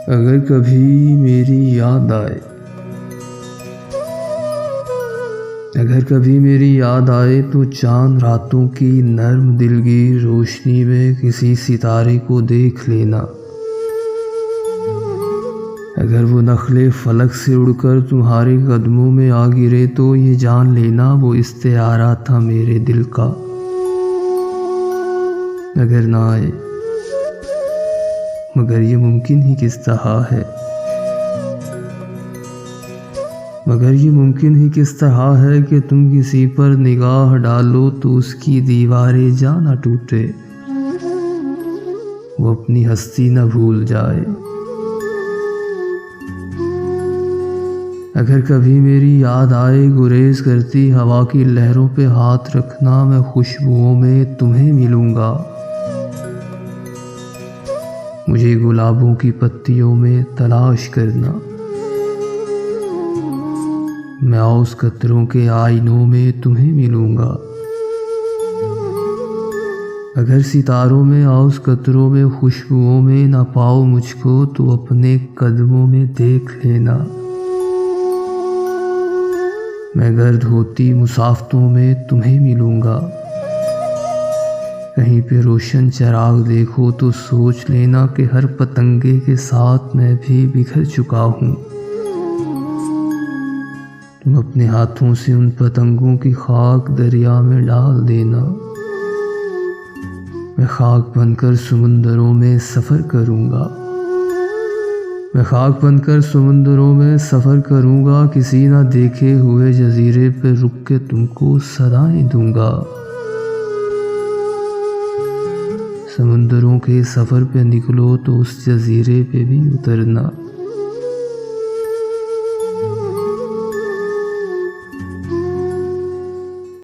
اگر کبھی میری یاد آئے، اگر کبھی میری یاد آئے تو چاند راتوں کی نرم دلگیر روشنی میں کسی ستارے کو دیکھ لینا۔ اگر وہ نخلے فلک سے اڑ کر تمہارے قدموں میں آ گرے تو یہ جان لینا وہ استعارہ تھا میرے دل کا۔ اگر نہ آئے مگر یہ ممکن ہی کس طرح ہے، مگر یہ ممکن ہی کس طرح ہے کہ تم کسی پر نگاہ ڈالو تو اس کی دیواریں جا نہ ٹوٹے، وہ اپنی ہستی نہ بھول جائے۔ اگر کبھی میری یاد آئے گریز کرتی ہوا کی لہروں پہ ہاتھ رکھنا، میں خوشبوؤں میں تمہیں ملوں گا، مجھے گلابوں کی پتیوں میں تلاش کرنا، میں اوس قطروں کے آئینوں میں تمہیں ملوں گا۔ اگر ستاروں میں اوس قطروں میں خوشبوؤں میں نہ پاؤ مجھ کو تو اپنے قدموں میں دیکھ لینا، میں گرد ہوتی مسافتوں میں تمہیں ملوں گا۔ کہیں پہ روشن چراغ دیکھو تو سوچ لینا کہ ہر پتنگے کے ساتھ میں بھی بکھر چکا ہوں، تم اپنے ہاتھوں سے ان پتنگوں کی خاک دریا میں ڈال دینا، میں خاک بن کر سمندروں میں سفر کروں گا، میں خاک بن کر سمندروں میں سفر کروں گا، کسی نہ دیکھے ہوئے جزیرے پہ رک کے تم کو صدائیں دوں گا۔ سمندروں کے سفر پہ نکلو تو اس جزیرے پہ بھی اترنا،